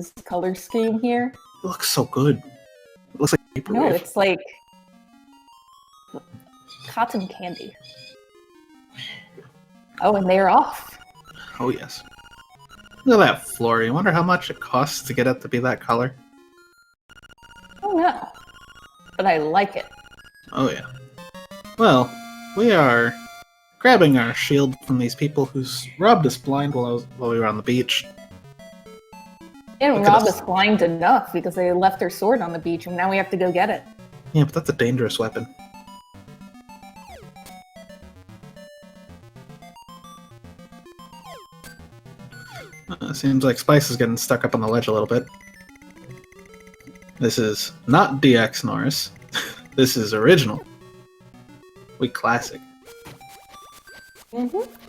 his color scheme here. It looks so good. It looks like paperweight. No, it's like cotton candy. Oh, and they're off. Oh, yes. Look at that floor. You wonder how much it costs to get it to be that color? Oh, no. But I like it. Oh, yeah. Well, we are grabbing our shield from these people who robbed us blind while we were on the beach. They didn't rob us blind enough because they left their sword on the beach and now we have to go get it. Yeah, but that's a dangerous weapon. Seems like Spice is getting stuck up on the ledge a little bit. This is not DX Norris. This is original. We classic.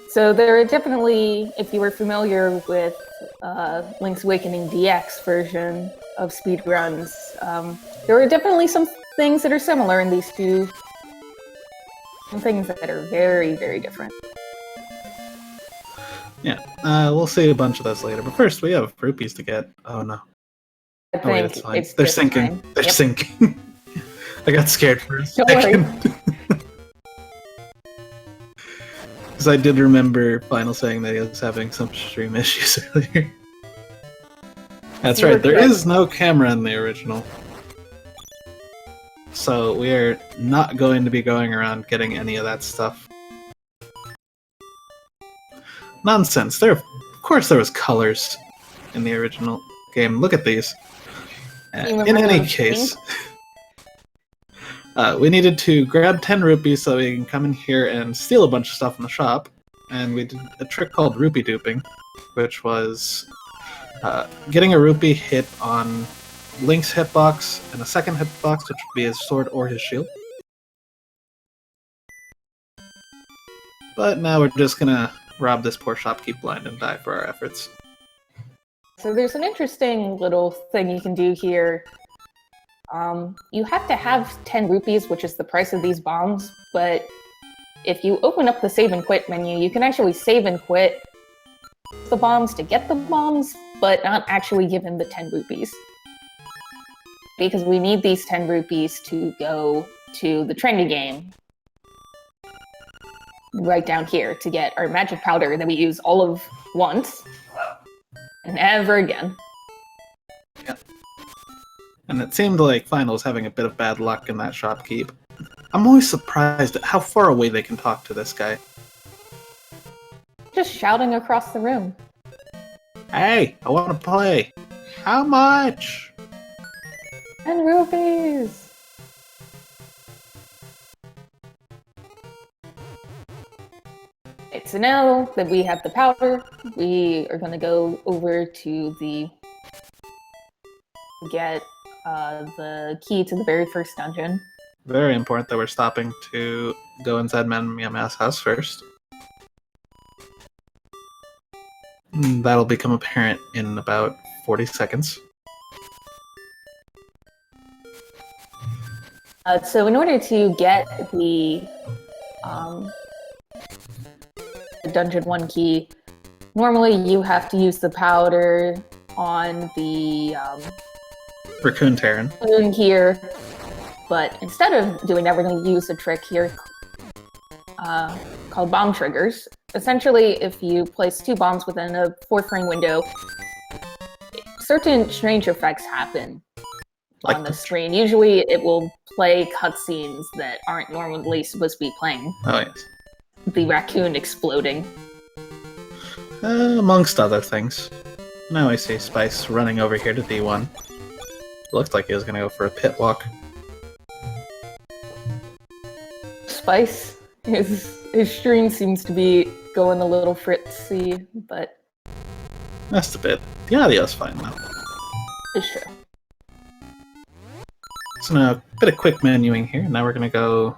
So there are definitely, if you were familiar with Link's Awakening DX version of speedruns, there are definitely some things that are similar in these two. Some things that are very, very different. Yeah, we'll see a bunch of those later. But first, we have rupees to get. Oh no. I think it's fine. it's They're just sinking. fine. They're Yep. sinking. I got scared for a Don't worry. second. Because I did remember Final saying that he was having some stream issues earlier. That's right, there is no camera in the original. So we are not going to be going around getting any of that stuff. Nonsense. Of course there was colors in the original game. Look at these. In any case, we needed to grab 10 rupees so we can come in here and steal a bunch of stuff in the shop. And we did a trick called rupee duping, which was getting a rupee hit on Link's hitbox and a second hitbox, which would be his sword or his shield. But now we're just gonna rob this poor shopkeep blind and die for our efforts. So there's an interesting little thing you can do here. You have to have 10 rupees, which is the price of these bombs, but if you open up the save and quit menu, you can actually save and quit the bombs to get the bombs, but not actually give him the 10 rupees. Because we need these 10 rupees to go to the trendy game right down here to get our magic powder that we use all of once and never again. Yeah. And it seemed like Final was having a bit of bad luck in that shopkeep. I'm always surprised at how far away they can talk to this guy. Just shouting across the room. Hey, I want to play. How much? 10 rupees! Okay, so now that we have the powder, we are going to go over to get the key to the very first dungeon. Very important that we're stopping to go inside Meow's house first. That'll become apparent in about 40 seconds. So in order to get the Dungeon 1 key, normally you have to use the powder on the Raccoon Terran. Raccoon here, but instead of doing that, we're going to use a trick here called bomb triggers. Essentially, if you place 2 bombs within a 4-frame window, certain strange effects happen on the screen. Usually it will play cutscenes that aren't normally supposed to be playing. Oh, yes. The raccoon exploding. Amongst other things. Now I see Spice running over here to D1. Looked like he was going to go for a pit walk. Spice, his stream seems to be going a little fritzy, but... Just a bit. The audio's fine now. It's true. So now, a bit of quick menuing here. Now we're going to go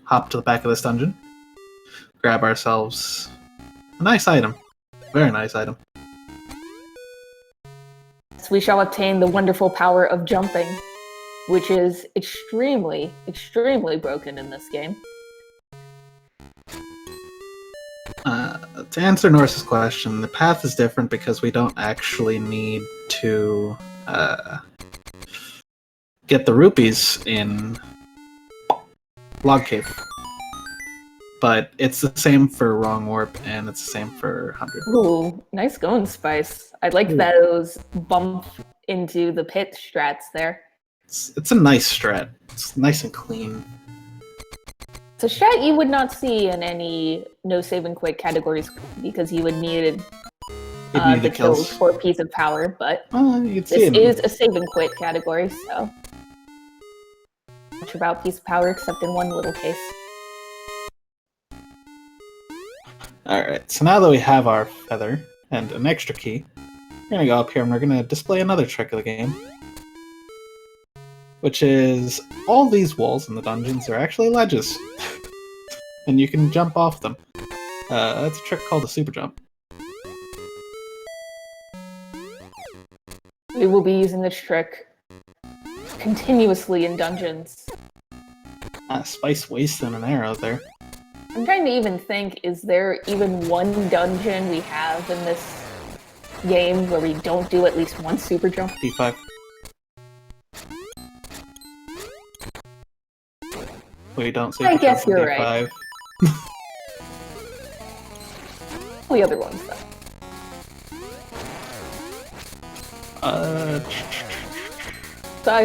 hop to the back of this dungeon. Grab ourselves a nice item. Very nice item. So we shall obtain the wonderful power of jumping, which is extremely, extremely broken in this game. To answer Norse's question, the path is different because we don't actually need to get the rupees in Log Cave. But it's the same for Wrong Warp, and it's the same for 100. Ooh, nice going, Spice. I like those bump into the pit strats there. It's a nice strat. It's nice and clean. It's a strat you would not see in any no save and quit categories because you would need the kills for a piece of power, but this is a save and quit category, so much about piece of power except in one little case. Alright, so now that we have our feather and an extra key, we're going to go up here and we're going to display another trick of the game. Which is, all these walls in the dungeons are actually ledges. And you can jump off them. That's a trick called a super jump. We will be using this trick continuously in dungeons. Spice wasting an arrow there. I'm trying to even think, is there even one dungeon we have in this game where we don't do at least one super jump? D5. We don't super jump. I guess you're right. The other ones, though.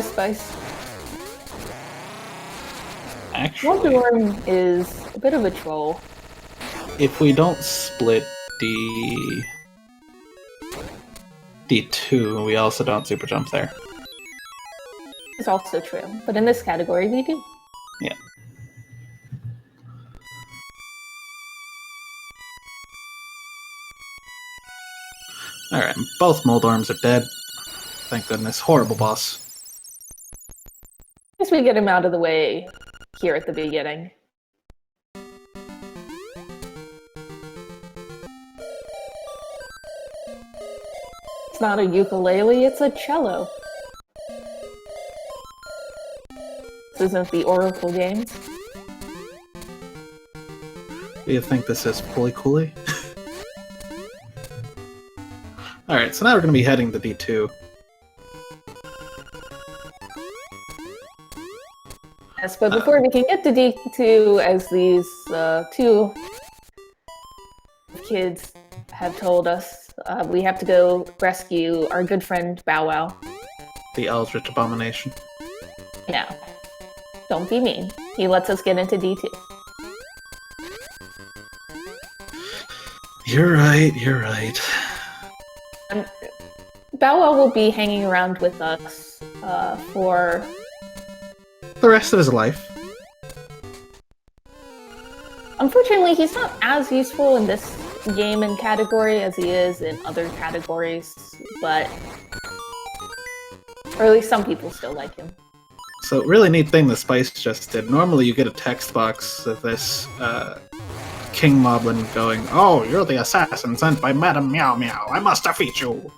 Spice. Actually, Wonder is a bit of a troll. If we don't split D2, we also don't super jump there. It's also true, but in this category we do. Yeah. Alright, both Moldorms are dead. Thank goodness. Horrible boss. I guess we get him out of the way here at the beginning. It's not a ukulele, it's a cello. This isn't the Oracle games. Do you think this is Pulley Cooley? Alright, so now we're going to be heading to D2. Yes, but before we can get to D2, as these two kids have told us, we have to go rescue our good friend Bow Wow. The Eldritch Abomination. No. Don't be mean. He lets us get into D2. You're right. Bow Wow will be hanging around with us for the rest of his life. Unfortunately, he's not as useful in this game and category as he is in other categories, but or at least some people still like him. So, really neat thing the Spice just did. Normally you get a text box of this King Moblin going, "Oh, you're the assassin sent by Madame Meow Meow. I must defeat you."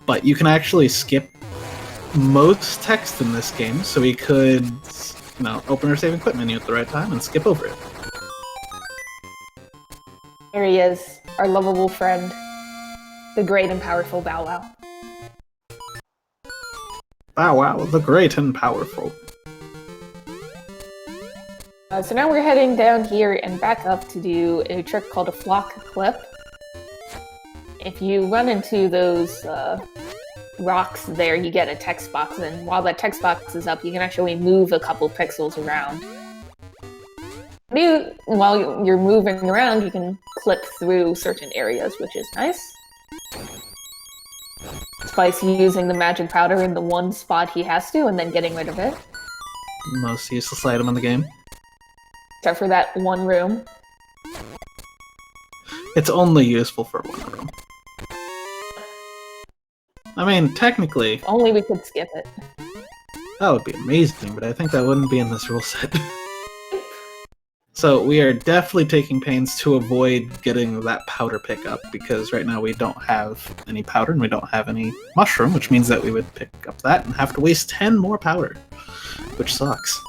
But you can actually skip most text in this game, so we could, open our save and quit menu at the right time and skip over it. Here he is, our lovable friend, the great and powerful Bow Wow. Bow Wow, the great and powerful. So now we're heading down here and back up to do a trick called a flock clip. If you run into those rocks there, you get a text box, and while that text box is up, you can actually move a couple pixels around. While you're moving around, you can clip through certain areas, which is nice. Spice using the magic powder in the one spot he has to, and then getting rid of it. Most useless item in the game. Except for that one room. It's only useful for one room. I mean, technically... If only we could skip it. That would be amazing, but I think that wouldn't be in this rule set. So we are definitely taking pains to avoid getting that powder pickup, because right now we don't have any powder and we don't have any mushroom, which means that we would pick up that and have to waste 10 more powder, which sucks.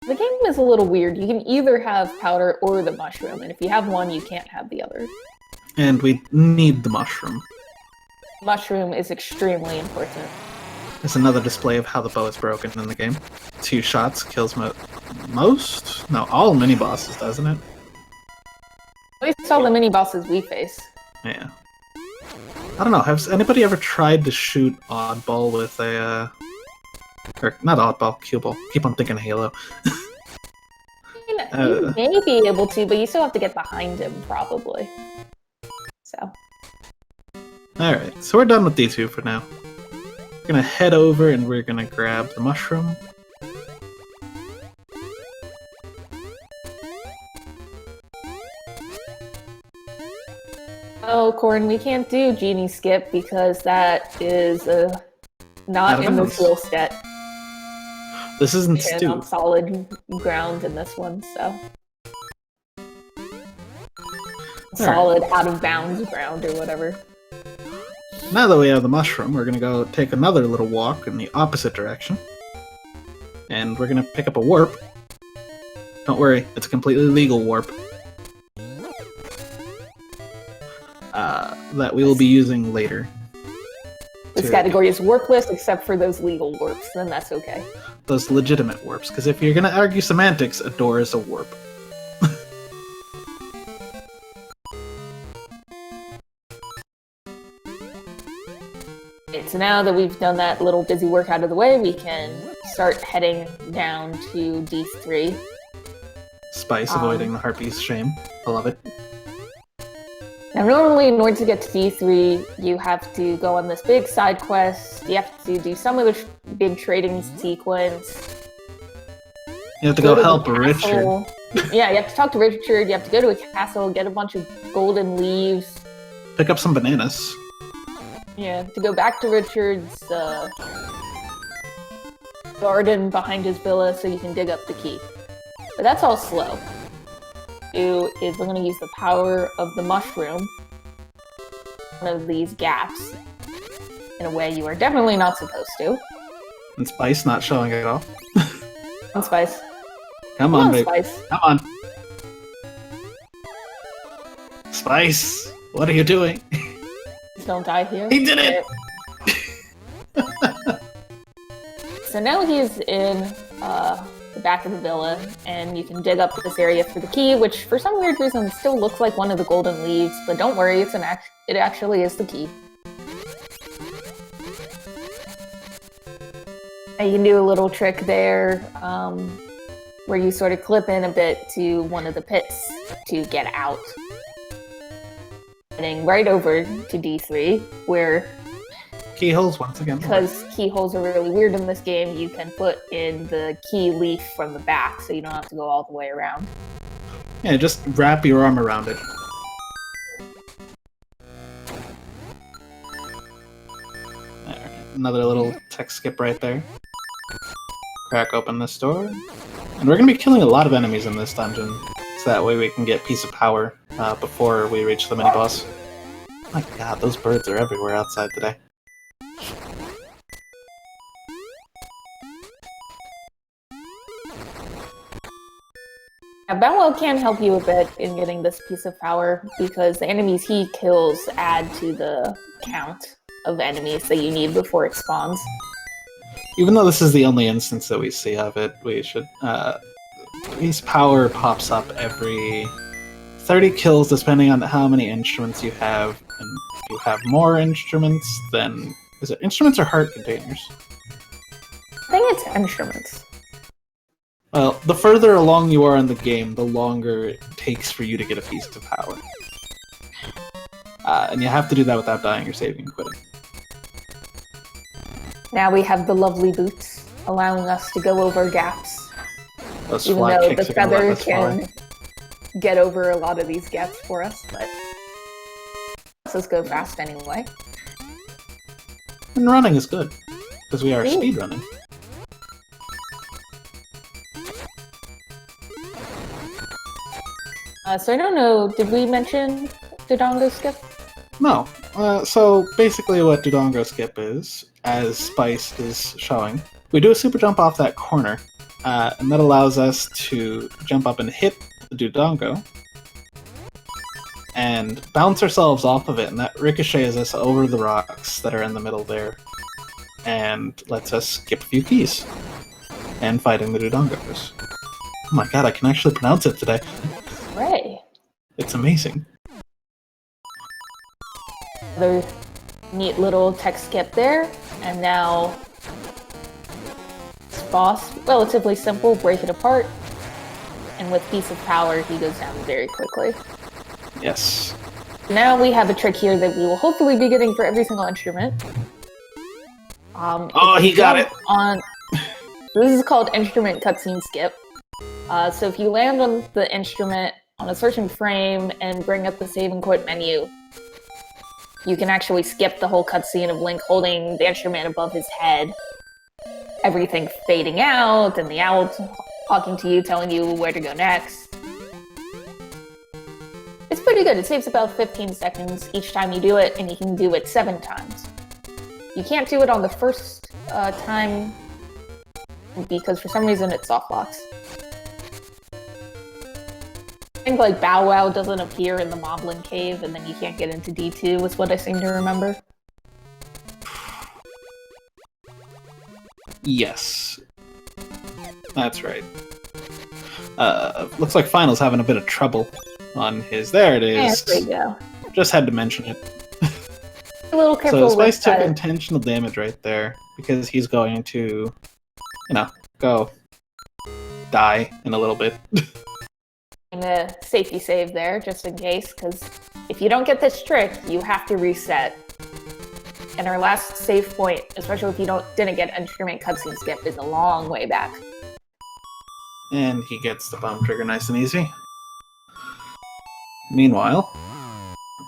The game is a little weird. You can either have powder or the mushroom, and if you have one, you can't have the other. And we need the mushroom. Mushroom is extremely important. There's another display of how the bow is broken in the game. 2 shots kills most? No, all mini-bosses, doesn't it? At least all the mini-bosses we face. Yeah. I don't know, has anybody ever tried to shoot Oddball with a, or not Oddball, Cue Ball. Keep on thinking Halo. You may be able to, but you still have to get behind him, probably. So. Alright, so we're done with D2 for now. We're gonna head over and we're gonna grab the mushroom. Oh, Corn, we can't do Genie Skip because that is not in the skill set. This isn't and Stew. On solid ground in this one, so. Solid out of bounds ground or whatever. Now that we have the mushroom, we're gonna go take another little walk in the opposite direction. And we're gonna pick up a warp. Don't worry, it's a completely legal warp. That we will be using later. This category is warpless except for those legal warps, then that's okay. Those legitimate warps, because if you're gonna argue semantics, a door is a warp. So now that we've done that little busy work out of the way, we can start heading down to D3. Spice avoiding the harpy's shame. I love it. Now normally in order to get to D3, you have to go on this big side quest, you have to do some of the big trading sequence. You have to go help Richard. Yeah, you have to talk to Richard, you have to go to a castle, get a bunch of golden leaves. Pick up some bananas. Yeah, to go back to Richard's garden behind his villa so you can dig up the key. But that's all slow. We're going to use the power of the mushroom, one of these gaps, in a way you are definitely not supposed to. And Spice not showing it off. Come on, Spice. Come on, baby. Spice. Come on. Spice, what are you doing? Don't die here. He did it! So now he's in the back of the villa, and you can dig up this area for the key, which for some weird reason still looks like one of the golden leaves, but don't worry, it actually is the key. And you can do a little trick there, where you sort of clip in a bit to one of the pits to get out. Heading right over to D3, where Keyholes once again. because keyholes are really weird in this game, you can put in the key leaf from the back, so you don't have to go all the way around. Yeah, just wrap your arm around it. There, another little tech skip right there. Crack open this door. And we're going to be killing a lot of enemies in this dungeon, so that way we can get Piece of Power before we reach the mini-boss. My god, those birds are everywhere outside today. Now, Benwell can help you a bit in getting this piece of power, because the enemies he kills add to the count of enemies that you need before it spawns. Even though this is the only instance that we see of it, we should... Piece Power pops up every 30 kills, depending on how many instruments you have. And if you have more instruments, then... Is it instruments or heart containers? I think it's instruments. Well, the further along you are in the game, the longer it takes for you to get a piece of power. And you have to do that without dying or saving and quitting. Now we have the lovely boots, allowing us to go over gaps. Those Even fly though kicks the are gonna let feather us can fly. get over a lot of these gaps for us, but let's go fast anyway. And running is good, because we are Ooh. speedrunning. So I don't know, did we mention Dodongo Skip? No. So basically what Dodongo Skip is, as Spice is showing, we do a super jump off that corner, and that allows us to jump up and hit the Dodongo, and bounce ourselves off of it, and that ricochets us over the rocks that are in the middle there, and lets us skip a few keys, and fighting the Dodongos. Oh my god, I can actually pronounce it today. Hooray. It's amazing. Another neat little tech skip there, and now this boss, relatively simple, break it apart, and with Piece of Power, he goes down very quickly. Yes. Now we have a trick here that we will hopefully be getting for every single instrument. Oh, he got it! This is called instrument cutscene skip. So if you land on the instrument on a certain frame and bring up the save and quit menu, you can actually skip the whole cutscene of Link holding the instrument above his head. Everything fading out, and the owl talking to you, telling you where to go next. It's pretty good. It saves about 15 seconds each time you do it, and you can do it 7 times. You can't do it on the first time because for some reason it soft locks. I think like Bow Wow doesn't appear in the Moblin Cave, and then you can't get into D2 is what I seem to remember. Yes. That's right. Looks like Final's having a bit of trouble on his... There it is. There we go. Just had to mention it. A little careful So Spice took that. intentional damage right there, because he's going to, go die in a little bit. And a safety save there, just in case, because if you don't get this trick, you have to reset. And our last save point, especially if you didn't get instrument cutscene skip, is a long way back. And he gets the bomb trigger nice and easy. Meanwhile,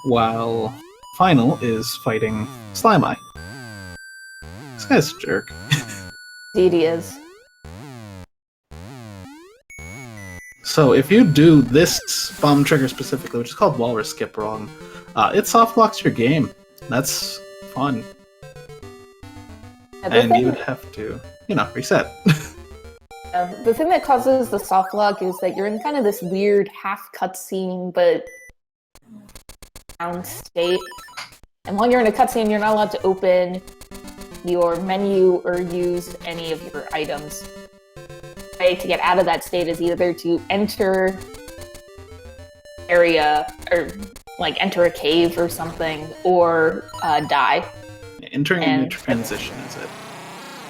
while Final is fighting Slime Eye. This guy's a jerk. Indeed he is. So if you do this bomb trigger specifically, which is called Walrus Skip wrong, it soft locks your game. That's fun. And you would have to, reset. The thing that causes the soft lock is that you're in kind of this weird half cutscene, but down state. And while you're in a cutscene, you're not allowed to open your menu or use any of your items. The way to get out of that state is either to enter area, or enter a cave or something, or die. Entering a new transition is it?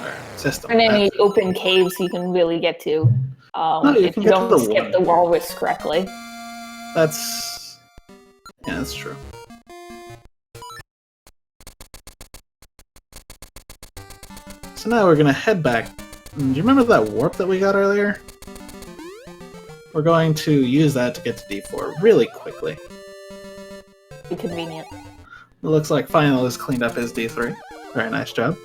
Or system. And any open caves you can really get to if you don't skip the walrus correctly. That's true. So now we're gonna head back. Do you remember that warp that we got earlier? We're going to use that to get to D4 really quickly. Be convenient. It looks like Final has cleaned up his D3. Very nice job.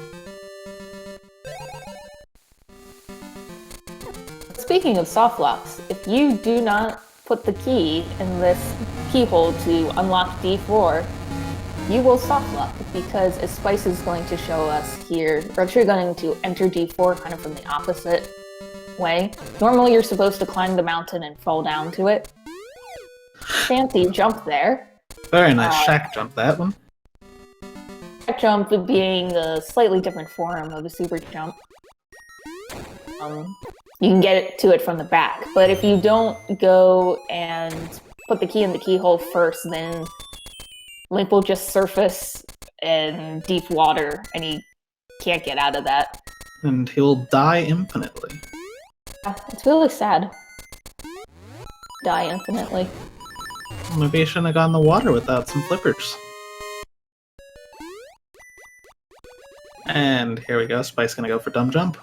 Speaking of soft locks, if you do not put the key in this keyhole to unlock D4, you will soft lock, because as Spice is going to show us here, we're actually going to enter D4 kind of from the opposite way. Normally you're supposed to climb the mountain and fall down to it. Fancy jump there. Very nice shack jump, that one. Shack jump being a slightly different form of a super jump. You can get to it from the back, but if you don't go and put the key in the keyhole first, then Link will just surface in deep water, and he can't get out of that. And he'll die infinitely. Yeah, it's really sad. Die infinitely. Maybe I shouldn't have gone in the water without some flippers. And here we go, Spice gonna go for dumb jump.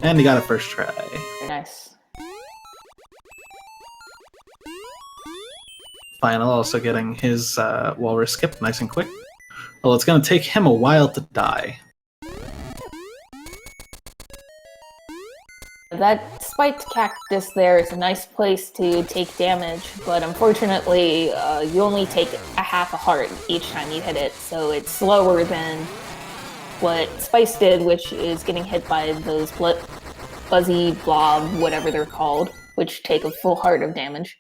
And he got it first try. Very nice. Final also getting his walrus skip nice and quick. Well, it's gonna take him a while to die. That spiked cactus there is a nice place to take damage, but unfortunately, you only take a half a heart each time you hit it, so it's slower than what Spice did, which is getting hit by those fuzzy blob, whatever they're called, which take a full heart of damage.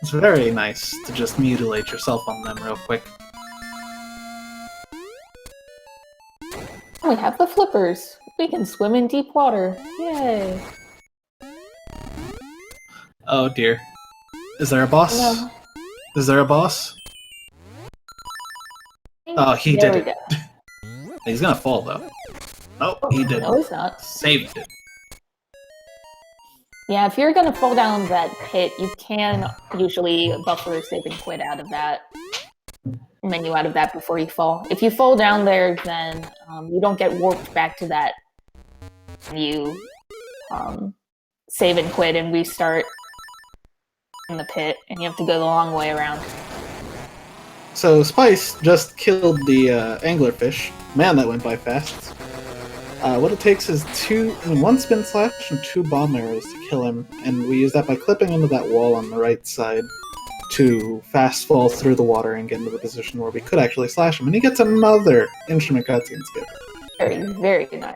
It's very nice to just mutilate yourself on them real quick. We have the flippers. We can swim in deep water. Yay! Oh dear. Is there a boss? No. Is there a boss? Oh, he There did we it. go. He's gonna fall though. Nope, he didn't. No, he's not. Saved it. Yeah, if you're gonna fall down that pit, you can usually buffer save and quit out of that menu out of that before you fall. If you fall down there, then you don't get warped back to that. You save and quit and restart in the pit, and you have to go the long way around. So Spice just killed the anglerfish. Man, that went by fast. What it takes is one spin slash and 2 bomb arrows to kill him, and we use that by clipping into that wall on the right side to fast fall through the water and get into the position where we could actually slash him, and he gets another instrument cutscene skip. Very, very nice.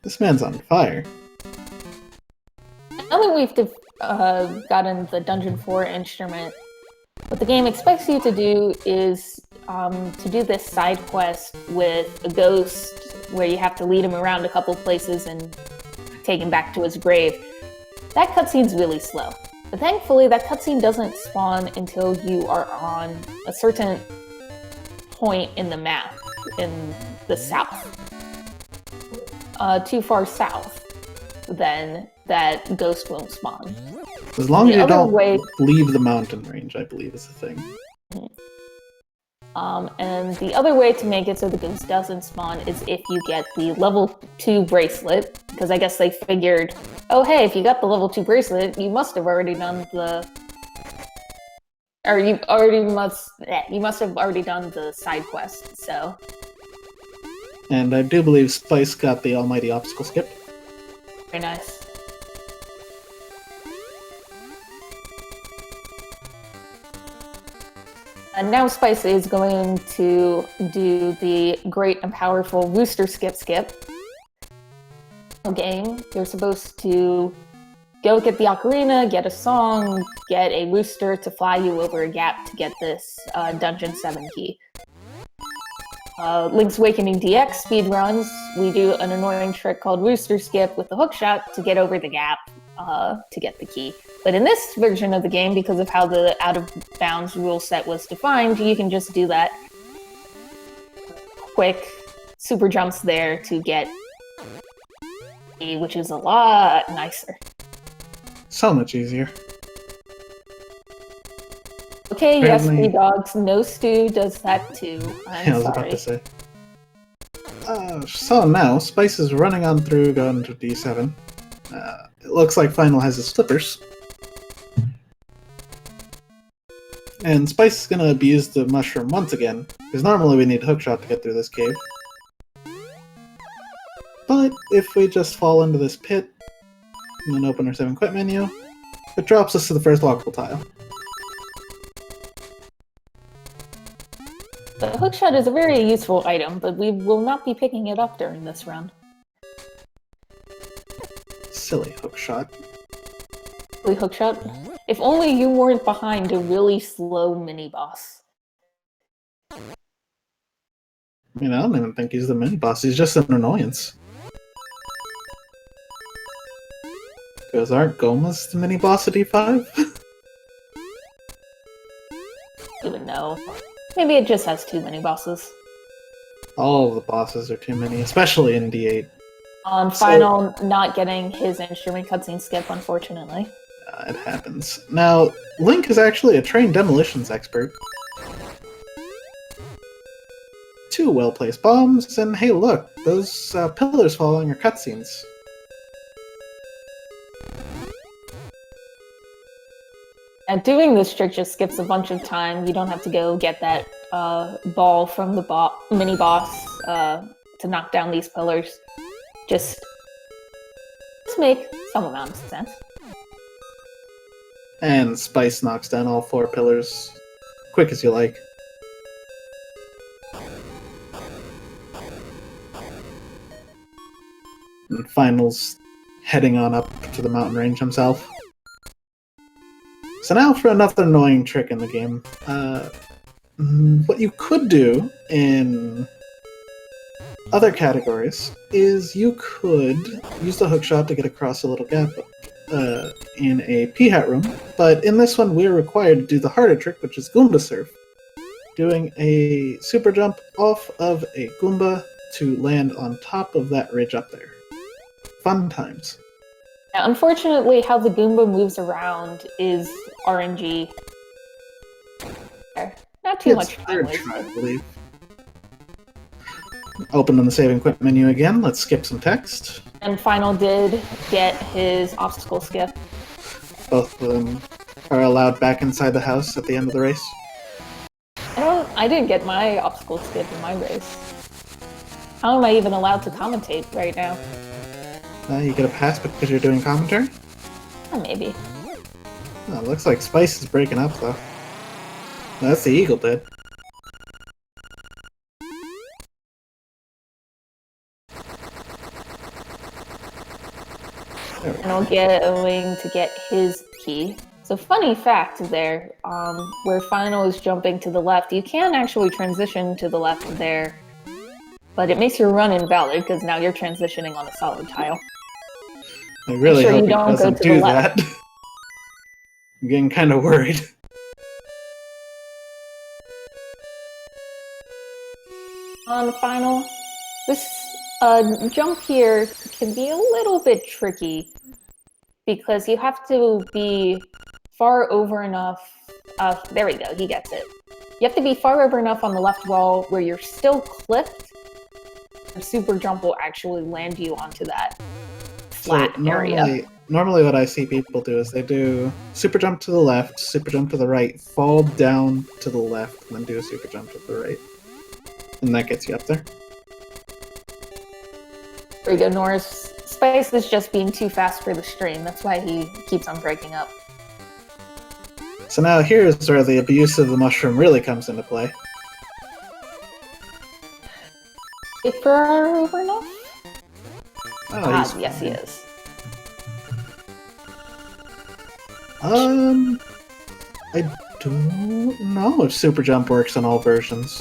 This man's on fire. Now that we've gotten the Dungeon 4 instrument, what the game expects you to do is to do this side quest with a ghost where you have to lead him around a couple places and take him back to his grave. That cutscene's really slow. But thankfully, that cutscene doesn't spawn until you are on a certain point in the map, in the south. Too far south, then that ghost won't spawn. As long as you don't way... leave the mountain range, I believe is the thing. And the other way to make it so the ghost doesn't spawn is if you get the level 2 bracelet, because I guess they figured, oh hey, if you got the level 2 bracelet, you must have already done the... Or you must have already done the side quest, so... And I do believe Spice got the almighty obstacle skip. Very nice. And now Spice is going to do the great and powerful Rooster Skip. Game, you're supposed to go get the ocarina, get a song, get a rooster to fly you over a gap to get this Dungeon 7 key. Link's Awakening DX speedruns, we do an annoying trick called Rooster Skip with the hookshot to get over the gap to get the key. But in this version of the game, because of how the out-of-bounds rule set was defined, you can just do that quick super jumps there to get key, which is a lot nicer. So much easier. Okay, Apparently... yes, dogs. No Stew does that too. I was about to say. So now, Spice is running on through, going to D7. It looks like Final has his flippers. And Spice is going to abuse the mushroom once again, because normally we need hookshot to get through this cave. But if we just fall into this pit, and then open our 7 quit menu, it drops us to the first walkable tile. The hookshot is a very useful item, but we will not be picking it up during this round. Silly hookshot. Silly hookshot? If only you weren't behind a really slow mini-boss. I mean, I don't even think he's the mini-boss, he's just an annoyance. Because aren't Gomas the mini-boss at D5? I don't even know. Maybe it just has too many bosses. All of the bosses are too many, especially in D8. On Final, not getting his instrument cutscene skip, unfortunately. It happens. Now, Link is actually a trained demolitions expert. 2 well-placed bombs, and hey look, those pillars following are cutscenes. And doing this trick just skips a bunch of time. You don't have to go get that ball from the mini-boss to knock down these pillars. Just make some amount of sense. And Spice knocks down all 4 pillars. Quick as you like. And Final's heading on up to the mountain range himself. So now for another annoying trick in the game. What you could do in other categories is you could use the hookshot to get across a little gap in a P-hat room, but in this one we're required to do the harder trick, which is Goomba Surf. Doing a super jump off of a Goomba to land on top of that ridge up there. Fun times. Now, unfortunately, how the Goomba moves around is RNG. Not too much time wasted. Try, I believe. Open in the save and quit menu again. Let's skip some text. And Final did get his obstacle skip. Both of them are allowed back inside the house at the end of the race. I didn't get my obstacle skip in my race. How am I even allowed to commentate right now? You get a pass because you're doing commentary? Maybe. Oh, looks like Spice is breaking up, though. That's the eagle did. And I'll going to get his key. So funny fact there, where Final is jumping to the left, you can actually transition to the left there, but it makes your run invalid because now you're transitioning on a solid tile. I really hope he don't doesn't go to do the that. left. I'm getting kind of worried. On Final, this jump here can be a little bit tricky because you have to be far over enough. There we go, he gets it. You have to be far over enough on the left wall where you're still clipped. The super jump will actually land you onto that flat area. Normally what I see people do is they do super jump to the left, super jump to the right, fall down to the left, and then do a super jump to the right. And that gets you up there. There you go, Norris. Spice is just being too fast for the stream. That's why he keeps on breaking up. So now here's where the abuse of the mushroom really comes into play. If we're over enough? Oh, yes, he is. I don't know if super jump works on all versions.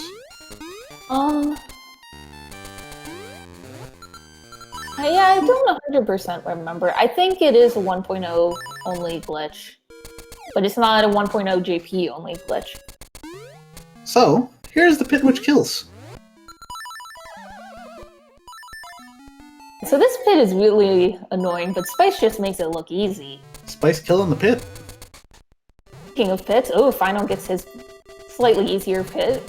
Yeah, I don't 100% remember. I think it is a 1.0 only glitch, but it's not a 1.0 JP only glitch. So, here's the pit which kills. So this pit is really annoying, but Spice just makes it look easy. Spice killing the pit. Speaking of pits, oh, Final gets his slightly easier pit.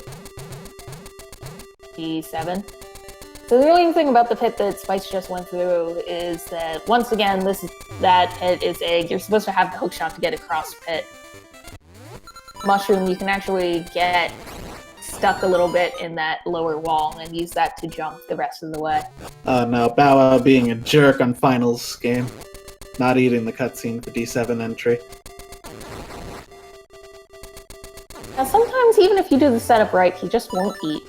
G7. So the only thing about the pit that Spice just went through is that, once again, that pit is egg. You're supposed to have the hookshot to get across pit. Mushroom, you can actually get stuck a little bit in that lower wall and use that to jump the rest of the way. No, Bow Wow being a jerk on Finals game. Not eating the cutscene for D7 entry. Now sometimes even if you do the setup right, he just won't eat.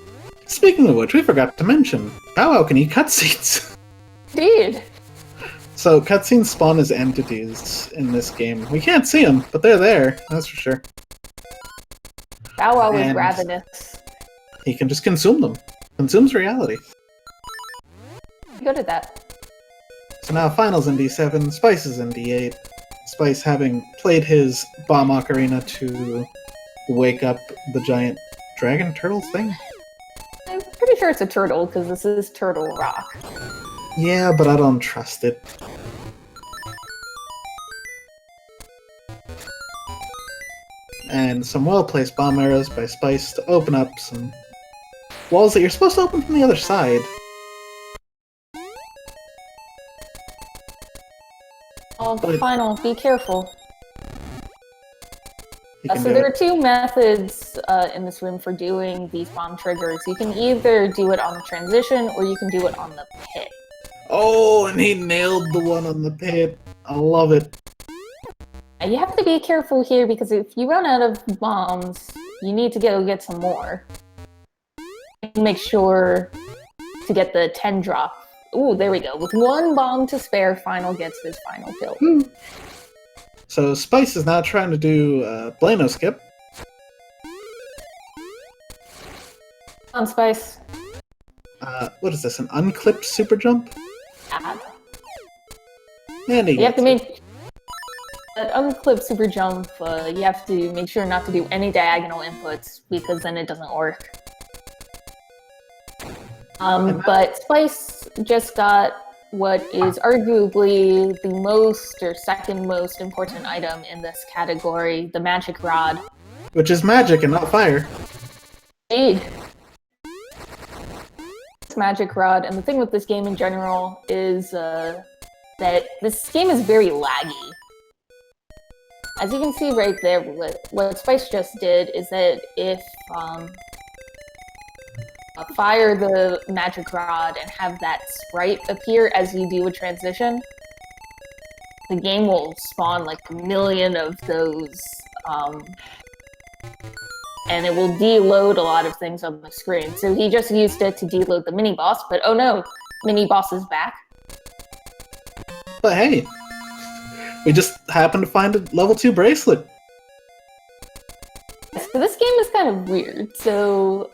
Speaking of which, we forgot to mention, Bow Wow can eat cutscenes. Indeed. So cutscenes spawn as entities in this game. We can't see them, but they're there, that's for sure. Bow Wow is ravenous. He can just consume them. Consumes reality. Good at that. So now Finals in D7, Spice is in D8. Spice having played his bomb ocarina to wake up the giant dragon turtle thing. I'm pretty sure it's a turtle, because this is Turtle Rock. Yeah, but I don't trust it. And some well-placed bomb arrows by Spice to open up some walls that you're supposed to open from the other side. Oh, but Final, be careful. So do there it. are two methods in this room for doing these bomb triggers. You can either do it on the transition, or you can do it on the pit. Oh, and he nailed the one on the pit. I love it. Now, you have to be careful here, because if you run out of bombs, you need to go get some more. Make sure to get the 10 drop. Ooh, there we go. With one bomb to spare, Final gets his final kill. So Spice is now trying to do Blano skip. On Spice. What is this, an unclipped super jump? Yeah. And he You have gets to it. make that unclipped super jump. You have to make sure not to do any diagonal inputs because then it doesn't work. But Spice just got what is arguably the most or second most important item in this category, the magic rod. Which is magic and not fire. Indeed. It's magic rod, and the thing with this game in general is that this game is very laggy. As you can see right there, what Spice just did is that if fire the magic rod and have that sprite appear as you do a transition, the game will spawn like a million of those, and it will deload a lot of things on the screen. So he just used it to deload the mini-boss, but oh no, mini-boss is back. But hey, we just happened to find a level 2 bracelet. So this game is kind of weird. So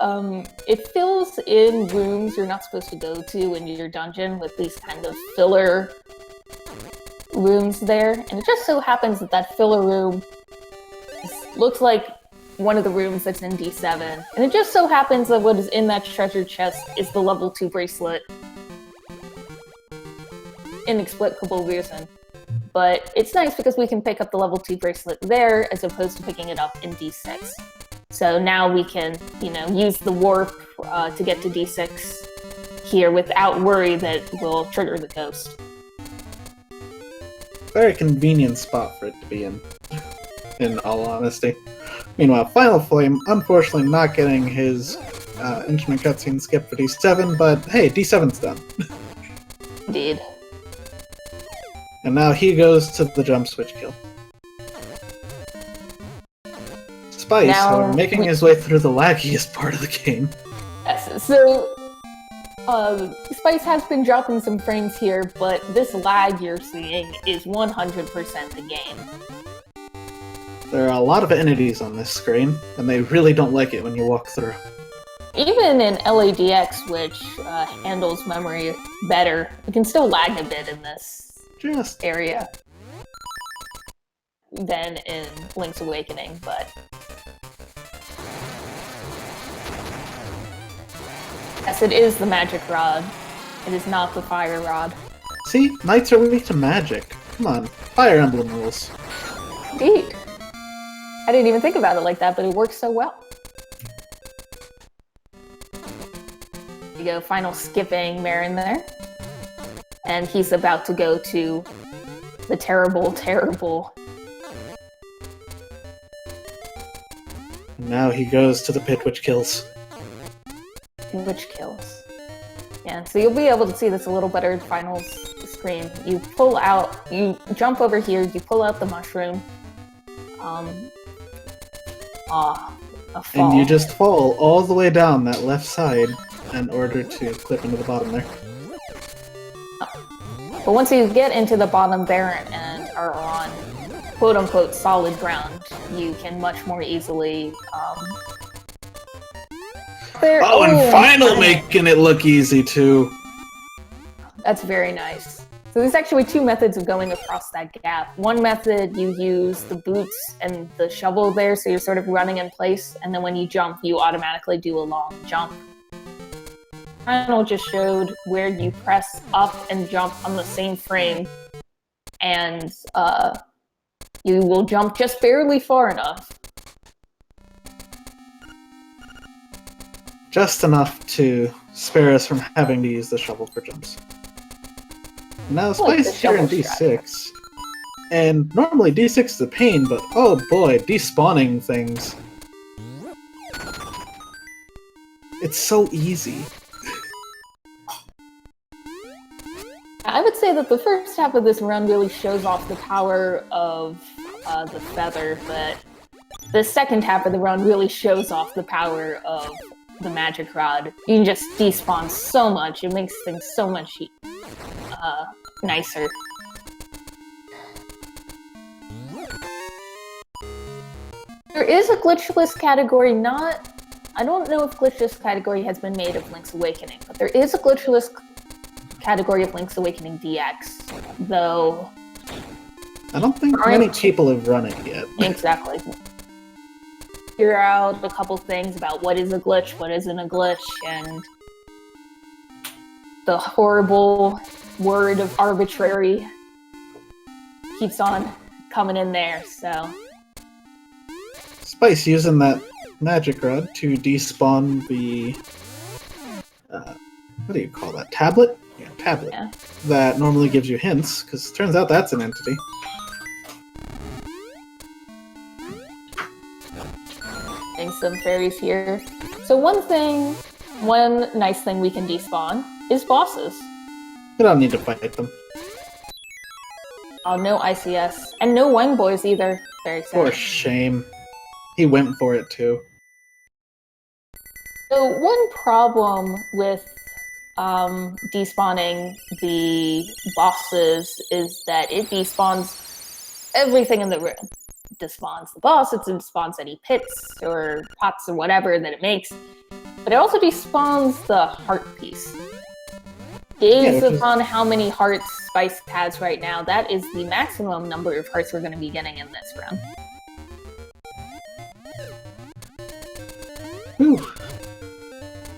it fills in rooms you're not supposed to go to in your dungeon with these kind of filler rooms there. And it just so happens that that filler room looks like one of the rooms that's in D7. And it just so happens that what is in that treasure chest is the level 2 bracelet. Inexplicable reason. But it's nice because we can pick up the level 2 bracelet there as opposed to picking it up in D6. So now we can, use the warp to get to D6 here without worry that we'll trigger the ghost. Very convenient spot for it to be in all honesty. Meanwhile, Finalflame, unfortunately not getting his instrument cutscene skip for D7, but hey, D7's done. Indeed. And now he goes to the jump switch kill. Spice, however, making his way through the laggiest part of the game. Yes, so Spice has been dropping some frames here, but this lag you're seeing is 100% the game. There are a lot of entities on this screen, and they really don't like it when you walk through. Even in LADX, which handles memory better, it can still lag a bit in this area than in Link's Awakening, but yes, it is the magic rod. It is not the fire rod. See? Knights are weak to magic. Come on, Fire Emblem rules. Indeed. I didn't even think about it like that, but it works so well. You go, final skipping Marin there. And he's about to go to the terrible, terrible. Now he goes to the pit which kills. Which kills. Yeah, so you'll be able to see this a little better in finals screen. You pull out, you jump over here, you pull out the mushroom. A fall. And you just fall all the way down that left side in order to clip into the bottom there. But once you get into the bottom there and are on quote-unquote solid ground, you can much more easily and Final making it look easy too. That's very nice. So there's actually two methods of going across that gap. One method, you use the boots and the shovel there, so you're sort of running in place, and then when you jump, you automatically do a long jump. Final just showed where you press up and jump on the same frame, and you will jump just barely far enough. Just enough to spare us from having to use the shovel for jumps. Now Spice here in D6, and normally D6 is a pain, but oh boy, despawning things. It's so easy. I would say that the first half of this run really shows off the power of the feather, but the second half of the run really shows off the power of the magic rod. You can just despawn so much, it makes things so much nicer. There is a glitchless category, not... I don't know if glitchless category has been made of Link's Awakening, but there is a glitchless category of Link's Awakening DX, though... I don't think many people have run it yet. Exactly. Figure out a couple things about what is a glitch, what isn't a glitch, and the horrible word of arbitrary keeps on coming in there, so... Spice using that magic rod to despawn the... what do you call that? Tablet? Yeah, tablet. Yeah. That normally gives you hints, because it turns out that's an entity. Some fairies here. So one nice thing we can despawn is bosses. You don't need to fight them. Oh, no ICS. And no Wang Boys either. Very sad. For shame. He went for it too. So one problem with despawning the bosses is that it despawns everything in the room. It despawns the boss, it despawns any pits or pots or whatever that it makes, but it also despawns the heart piece. Based upon how many hearts Spice has right now, that is the maximum number of hearts we're going to be getting in this round. Whew.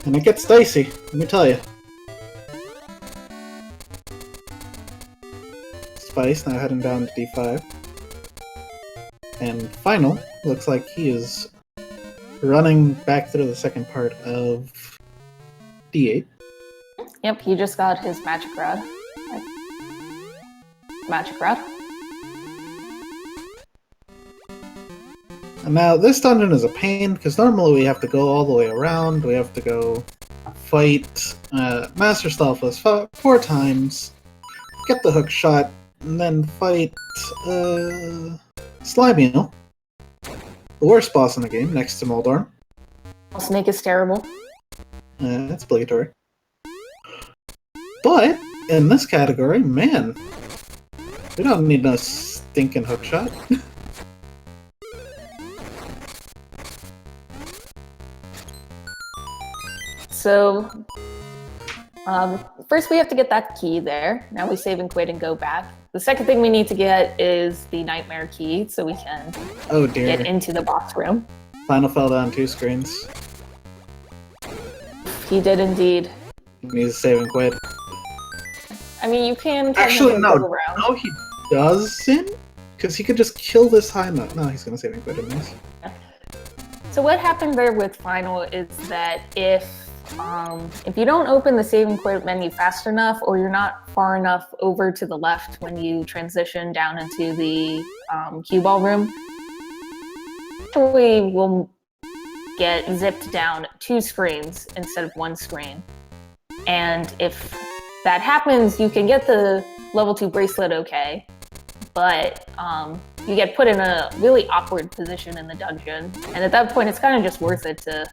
And it gets dicey, let me tell you. Spice now heading down to D5. And Final looks like he is running back through the second part of D8. Yep, he just got his magic rod. Magic rod. And now this dungeon is a pain, because normally we have to go all the way around, we have to go fight Master Stalfus 4 times, get the hook shot, and then fight Slimeal, the worst boss in the game, next to Moldorm. Snake is terrible. It's obligatory. But, in this category, man, we don't need no stinking hookshot. So, first we have to get that key there. Now we save and quit and go back. The second thing we need to get is the Nightmare Key, so we can get into the boss room. Final fell down 2 screens. He did indeed. He needs to save and quit. I mean, you can actually no. Go around. No, he doesn't, because he could just kill this high note. No, he's gonna save and quit in this. Yeah. So what happened there with Final is that if you don't open the save and quit menu fast enough, or you're not far enough over to the left when you transition down into the cue ball room, we will get zipped down 2 screens instead of 1 screen. And if that happens, you can get the level 2 bracelet okay, but you get put in a really awkward position in the dungeon, and at that point it's kind of just worth it to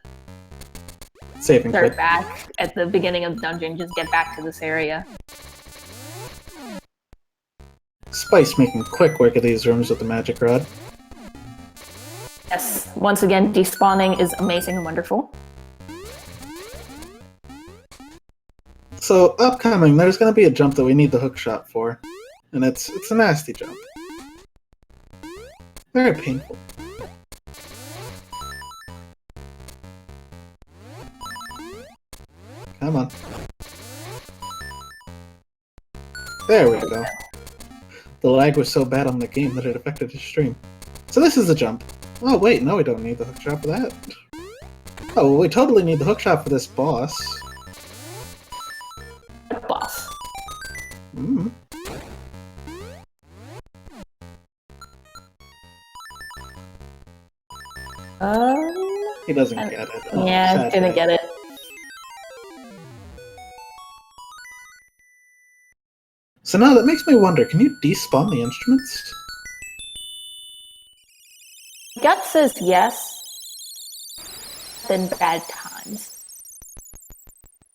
save and start quit back at the beginning of the dungeon, just get back to this area. Spice making quick work of these rooms with the magic rod. Yes, once again, despawning is amazing and wonderful. So, upcoming, there's going to be a jump that we need the hook shot for, and it's a nasty jump. Very painful. Come on. There we go. The lag was so bad on the game that it affected his stream. So this is the jump. Oh wait, no we don't need the hookshot for that. Oh, well, we totally need the hookshot for this boss. Boss. Mm. He doesn't get it. Oh, yeah, didn't get it. So now that makes me wonder, can you despawn the instruments? Gut says yes, then bad times.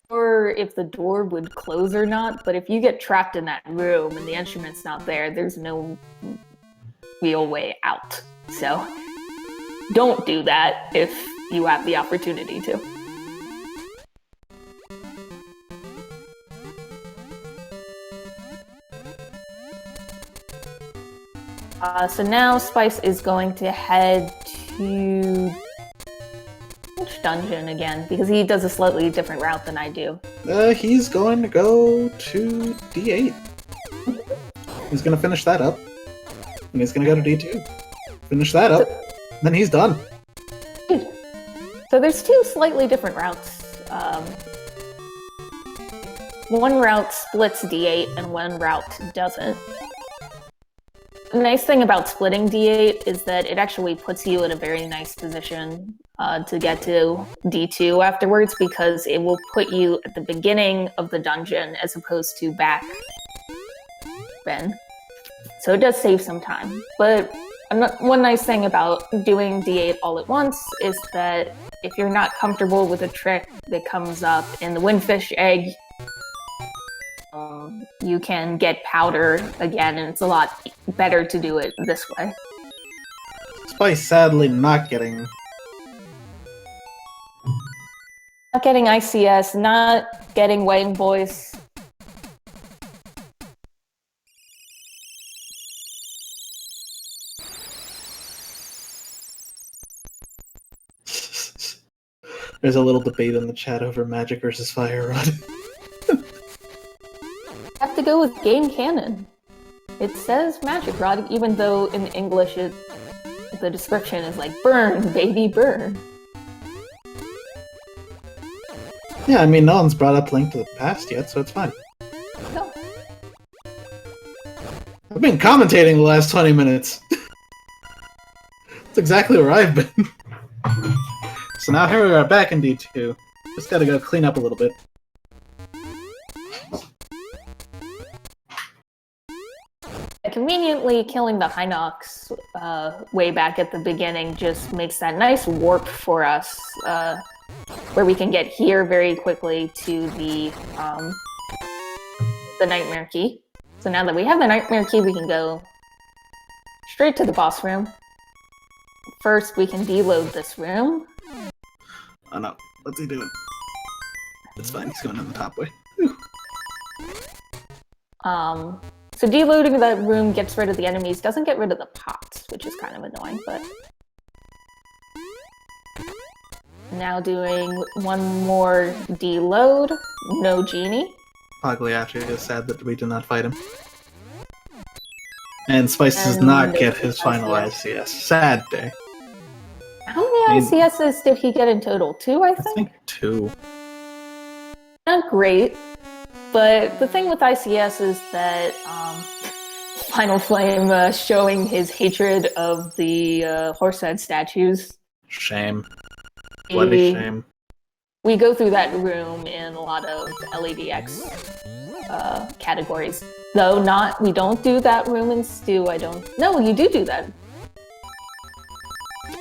Or if the door would close or not, but if you get trapped in that room and the instrument's not there, there's no real way out. So don't do that if you have the opportunity to. So now Spice is going to head to... which dungeon again? Because he does a slightly different route than I do. He's going to go to D8. He's going to finish that up. And he's going to go to D2. Finish that up. Then he's done. So there's two slightly different routes. One route splits D8 and one route doesn't. The nice thing about splitting D8 is that it actually puts you in a very nice position to get to D2 afterwards, because it will put you at the beginning of the dungeon as opposed to back then. So it does save some time. But one nice thing about doing D8 all at once is that if you're not comfortable with a trick that comes up in the Windfish egg, you can get powder again, and it's a lot better to do it this way. Spice sadly not getting... Not getting ICS, not getting Wang Voice. There's a little debate in the chat over Magic versus Fire Rod. Have to go with Game Canon. It says Magic Rod, even though in English the description is like, burn, baby, burn. Yeah, I mean, no one's brought up Link to the Past yet, so it's fine. No. I've been commentating the last 20 minutes. That's exactly where I've been. So now here we are back in D2. Just gotta go clean up a little bit. Conveniently, killing the Hinox way back at the beginning just makes that nice warp for us, where we can get here very quickly to the Nightmare Key. So now that we have the Nightmare Key, we can go straight to the boss room. First, we can deload this room. Oh no, what's he doing? It's fine, he's going in the top way. So deloading that room gets rid of the enemies, doesn't get rid of the pots, which is kind of annoying, but... Now doing one more deload, no genie. Pagliacci is sad that we did not fight him. And Spice does not get his final ICS. Sad day. How many ICSs did he get in total? 2, I think? I think 2. Not great. But the thing with ICS is that Finalflame showing his hatred of the horsehead statues. Shame. Bloody shame. We go through that room in a lot of LADX categories. Though we don't do that room in Stew, No, you do that.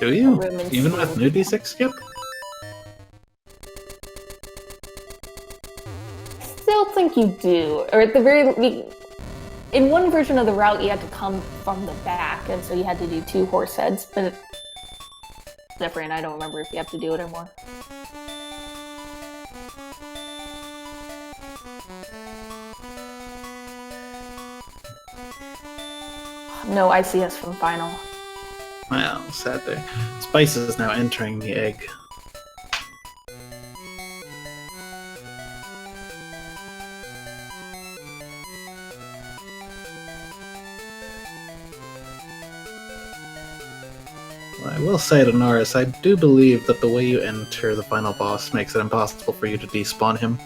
Do you? Even with new D6 skip? Still think you do, or at the very in one version of the route you had to come from the back, and so you had to do 2 horse heads, but it's different. I don't remember if you have to do it anymore. No ICS from Final. Well, sad day. Spice is now entering the egg. I will say to Norris, I do believe that the way you enter the final boss makes it impossible for you to despawn him.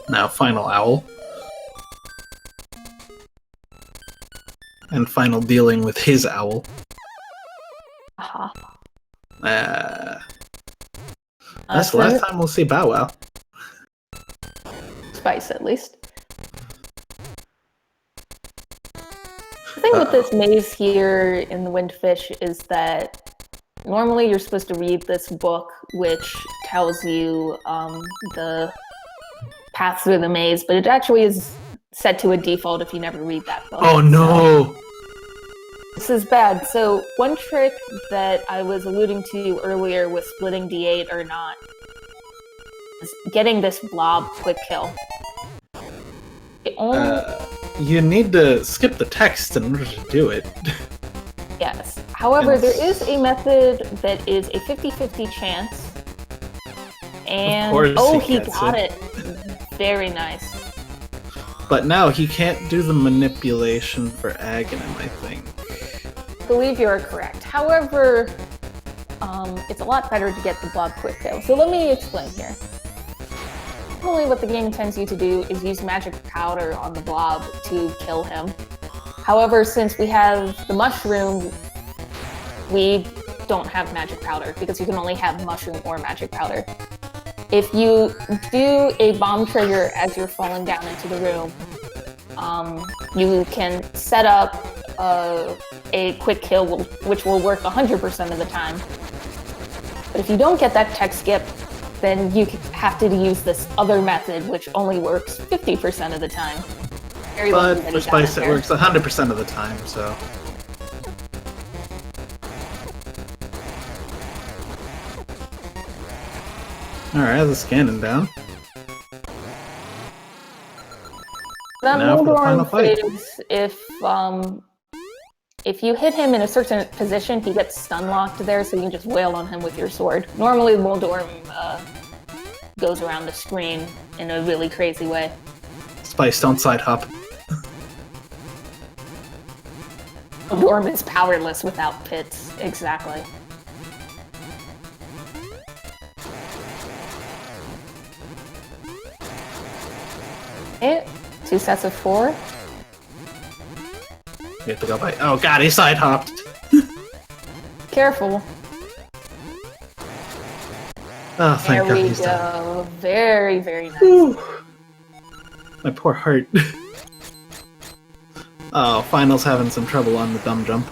Now, final owl. And final dealing with his owl. That's the last time we'll see Bow Wow. Spice, at least. The thing with this maze here in the Windfish is that normally you're supposed to read this book, which tells you the path through the maze, but it actually is set to a default if you never read that book. Oh no! So, this is bad. So one trick that I was alluding to earlier with splitting D8 or not is getting this blob quick kill. You need to skip the text in order to do it. Yes. However, there is a method that is a 50-50 chance. And he got it. Very nice. But now he can't do the manipulation for Aghanim, I think. I believe you are correct. However, it's a lot better to get the blob quick kill. So let me explain here. Normally what the game intends you to do is use magic powder on the blob to kill him. However, since we have the mushroom, we don't have magic powder because you can only have mushroom or magic powder. If you do a bomb trigger as you're falling down into the room, you can set up a quick kill, which will work 100% of the time. But if you don't get that tech skip, then you have to use this other method, which only works 50% of the time. But for Spice, it works 100% of the time, so... Alright, the scanning down. That now for the final fight. If you hit him in a certain position, he gets stun locked there, so you can just wail on him with your sword. Normally, Moldorm goes around the screen in a really crazy way. Spice, don't side hop. Moldorm is powerless without pits, exactly. Okay, 2 sets of 4. You have to go by. Oh god, he side hopped! Careful. Oh, thank God he's done. There we go. Very, very nice. Whew. My poor heart. Oh, Final's having some trouble on the dumb jump.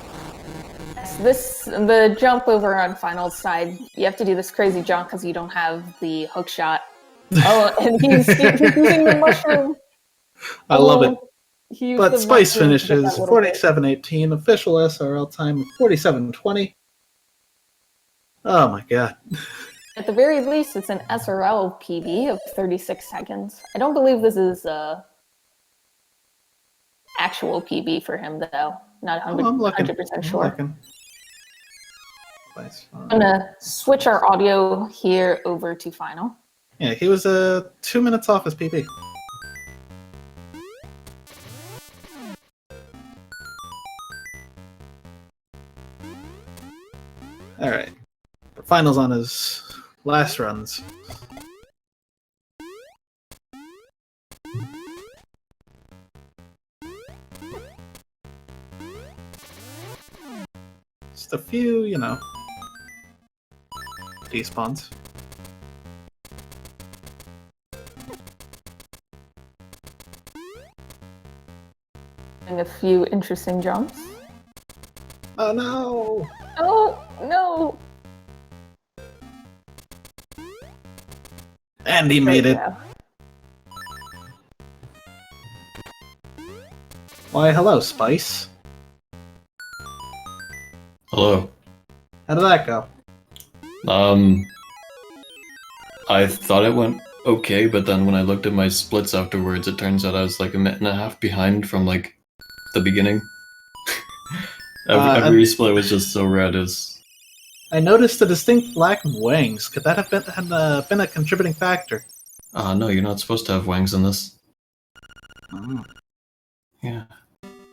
Yes, the jump over on Final's side, you have to do this crazy jump because you don't have the hook shot. Oh, and he's using the mushroom. I love it. But Spice finishes 47:18, official SRL time of 47:20. Oh my god. At the very least, it's an SRL PB of 36 seconds. I don't believe this is actual PB for him, though. Not 100% sure. I'm gonna switch our audio here over to Final. Yeah, he was 2 minutes off his PB. Alright. Final's on his last runs. Just a few, you know, despawns. And a few interesting jumps. Oh no! Oh no! And he made it. Why, hello, Spice. Hello. How did that go? I thought it went okay, but then when I looked at my splits afterwards, it turns out I was like 1.5 minutes behind from like the beginning. Every split was just so red. I noticed a distinct lack of wangs. Could that have been a contributing factor? No, you're not supposed to have wangs in this. Oh. Yeah.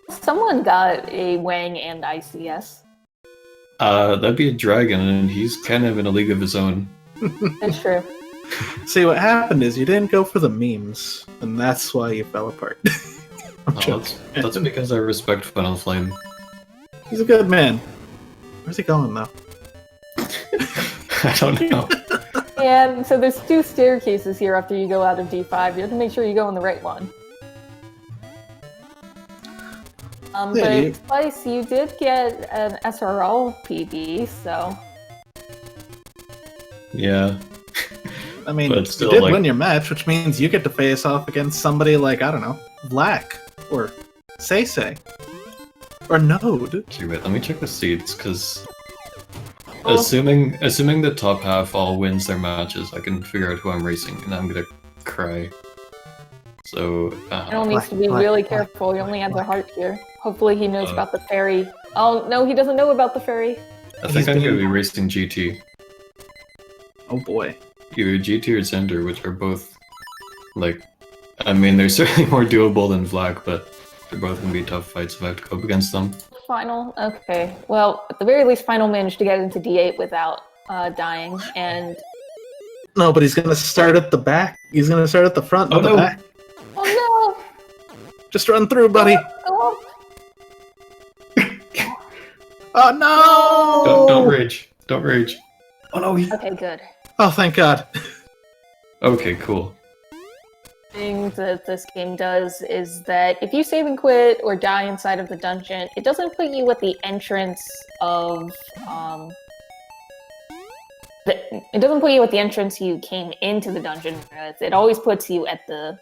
Someone got a Wang and ICS. That'd be a dragon, and he's kind of in a league of his own. It's true. See, what happened is you didn't go for the memes, and that's why you fell apart. That's because I respect Finalflame. He's a good man. Where's he going, though? I don't know. And so there's 2 staircases here after you go out of D5. You have to make sure you go on the right one. But Spice, you did get an SRL PB, so... Yeah. I mean, But you still, did like- win your match, which means you get to face off against somebody like, I don't know, Black, or Say, or Node. Okay, wait, let me check the seeds, because Oh. assuming the top half all wins their matches, I can figure out who I'm racing, and I'm gonna cry. So, Final needs to be Black, really Black, careful. He only has a Black. heart here. Hopefully he knows Uh. about the fairy. Oh, no, he doesn't know about the fairy. I He's think I'm gonna been- be racing GT. Oh boy. Either GT or Xander, which are both, like, I mean, they're certainly more doable than Vlak, but they're both gonna be tough fights if I have to go up against them. Final? Okay. Well, at the very least, Final managed to get into D8 without dying, and... No, but he's gonna start at the back. He's gonna start at the front, not Oh, the no. back. Oh Just run through, buddy. no! Go up! Oh no! Don't rage. Don't rage. Oh no, he... Okay, good. Oh, thank God. Okay, cool. Thing that this game does is that if you save and quit or die inside of the dungeon, it doesn't put you at the entrance of it doesn't put you at the entrance you came into the dungeon with. It always puts you at the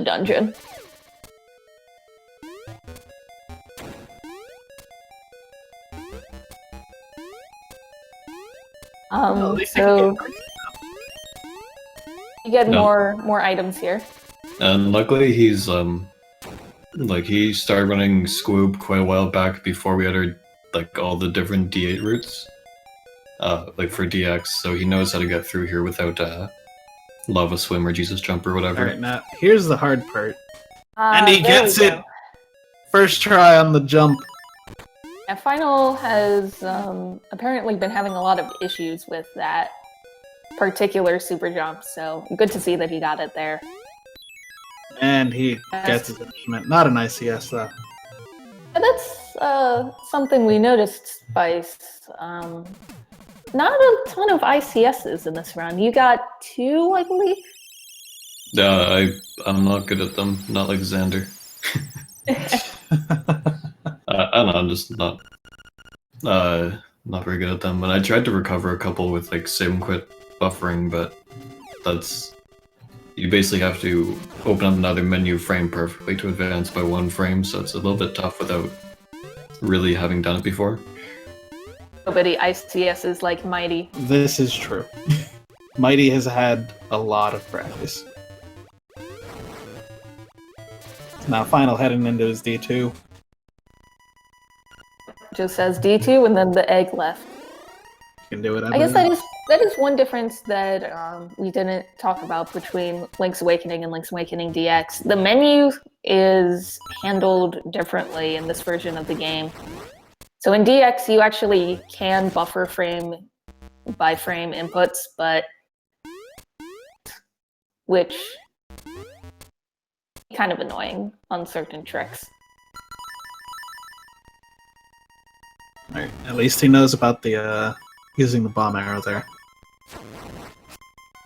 dungeon. Well, at least I So can get- you get No. more items here. And luckily he's, like, he started running Squoob quite a while back before we had our, like, all the different D8 routes. Like, for DX, so he knows how to get through here without, Lava Swim or Jesus Jump or whatever. Alright, now, here's the hard part. And he There we gets go. it! First try on the jump. And Final has apparently been having a lot of issues with that particular super jump, so good to see that he got it there. And he gets his instrument. Not an ICS, though. And that's something we noticed, Spice. Not a ton of ICSs in this run. You got 2, I believe? Yeah, I'm not good at them. Not like Xander. I don't know, I'm just not very good at them. And I tried to recover a couple with like save and quit buffering, but that's you basically have to open up another menu frame perfectly to advance by 1 frame, so it's a little bit tough without really having done it before. Nobody ICSs like Mighty. This is true. Mighty has had a lot of practice. Now, Final heading into his D2. Just says D2 and then the egg left. You can do it. I guess that is one difference that we didn't talk about between Link's Awakening and Link's Awakening DX. The menu is handled differently in this version of the game. So in DX, you actually can buffer frame by frame inputs, but which kind of annoying on certain tricks. Alright, at least he knows about the using the bomb arrow there.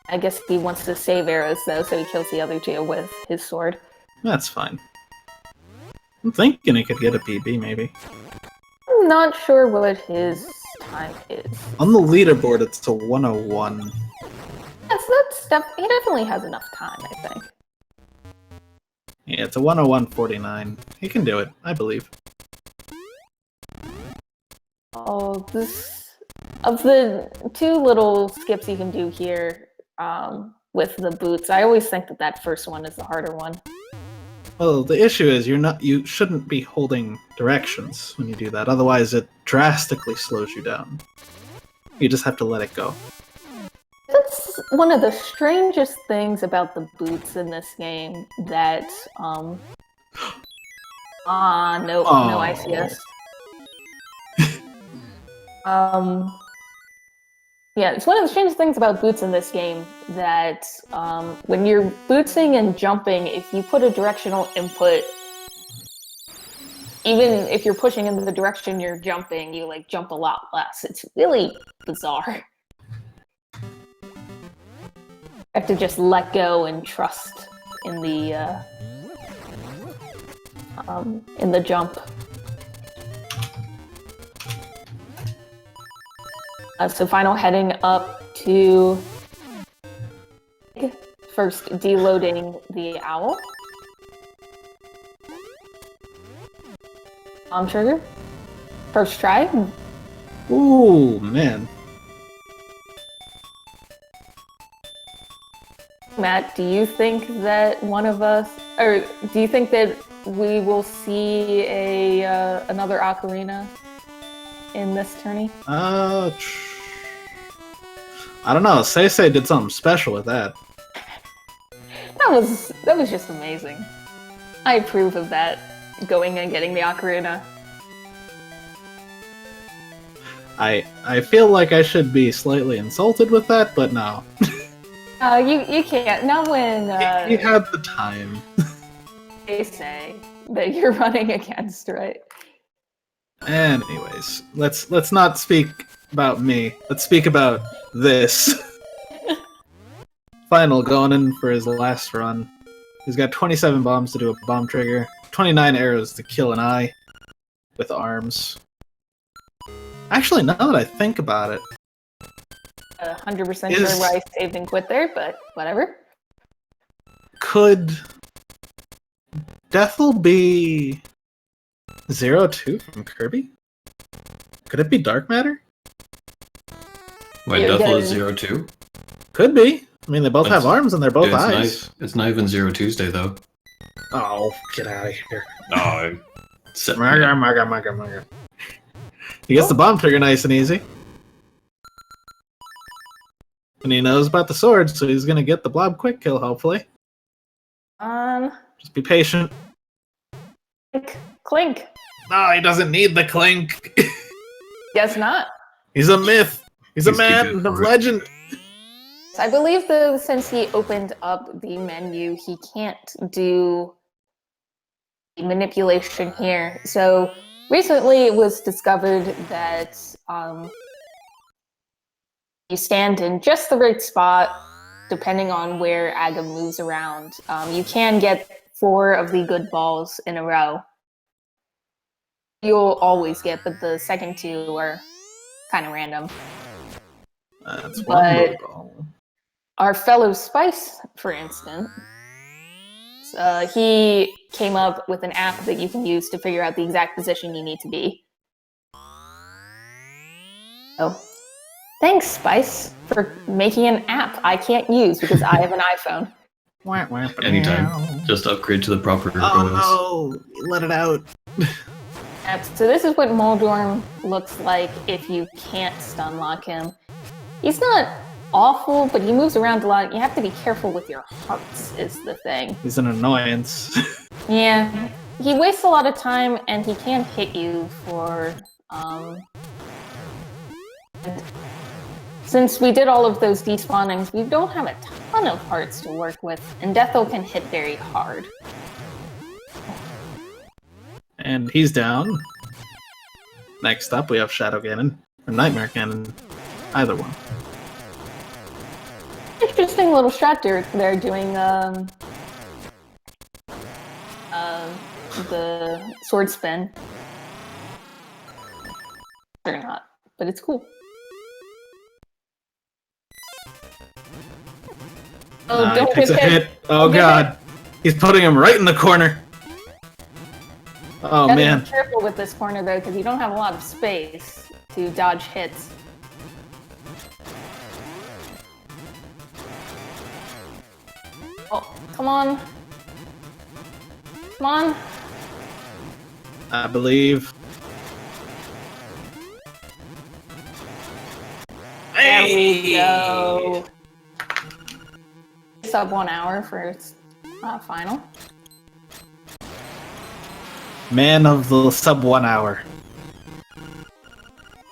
I guess he wants to save arrows though, so he kills the other 2 with his sword. That's fine. I'm thinking he could get a PB, maybe. I'm not sure what his time is. On the leaderboard, it's a 101. Yes, he definitely has enough time, I think. Yeah, it's a 101.49. He can do it, I believe. Oh, of the 2 little skips you can do here with the boots, I always think that first one is the harder one. Well, the issue is you shouldn't be holding directions when you do that, otherwise it drastically slows you down. You just have to let it go. That's one of the strangest things about the boots in this game, that no ICS. Yeah, it's one of the strangest things about boots in this game that when you're bootsing and jumping, if you put a directional input, even if you're pushing in the direction you're jumping, you like jump a lot less. It's really bizarre. I have to just let go and trust in the jump. So Final heading up to first deloading the owl. Bomb trigger. First try. Ooh, man. Matt, do you think that one of us, or do you think that we will see another ocarina in this tourney? I don't know. Say did something special with that. That was just amazing. I approve of that. Going and getting the ocarina. I feel like I should be slightly insulted with that, but no. You can't. Not when You had the time. they say that you're running against, right? Anyways, let's not speak about me. Let's speak about this. Final going in for his last run. He's got 27 bombs to do a bomb trigger, 29 arrows to kill an eye with arms. Actually, now that I think about it, 100% sure why I saved and quit there, but whatever. could Death'll be 02 from Kirby? Could it be Dark Matter? Wait, You're Deathle is getting- 02? Could be. I mean, they both have arms and they're both Dude, eyes. It's not even Zero Tuesday, though. Oh, get out of here. No. Marga. He gets the bomb trigger nice and easy. And he knows about the sword, so he's gonna get the blob quick kill, hopefully. Just be patient. Clink. No, he doesn't need the clink. Guess not. He's a myth. He's a He's too good man of for it. legend. I believe, though, since he opened up the menu, he can't do manipulation here. So recently it was discovered that you stand in just the right spot, depending on where Aga moves around. You can get 4 of the good balls in a row. You'll always get, but the second 2 are kind of random. That's But- one blue ball. Our fellow Spice, for instance, he came up with an app that you can use to figure out the exact position you need to be. Oh, thanks, Spice, for making an app I can't use because I have an iPhone. Anytime. Just upgrade to the proper OS. Oh no! Let it out. So this is what Moldorm looks like if you can't stun lock him. He's not awful, but he moves around a lot. You have to be careful with your hearts, is the thing. He's an annoyance. Yeah, he wastes a lot of time, and he can hit you for, since we did all of those despawnings, we don't have a ton of hearts to work with, and Death'll can hit very hard. And he's down. Next up, we have Shadow Ganon or Nightmare Ganon. Either one. Interesting little strat they're doing, the sword spin. Or not, but it's cool. Oh, He don't takes get a hit. Oh Don't get god. He's putting him right in the corner. Oh Gotta man. be careful with this corner though, because you don't have a lot of space to dodge hits. Oh, come on. Come on. I believe. There we go. Sub 1 hour for its final. Man of the sub 1 hour.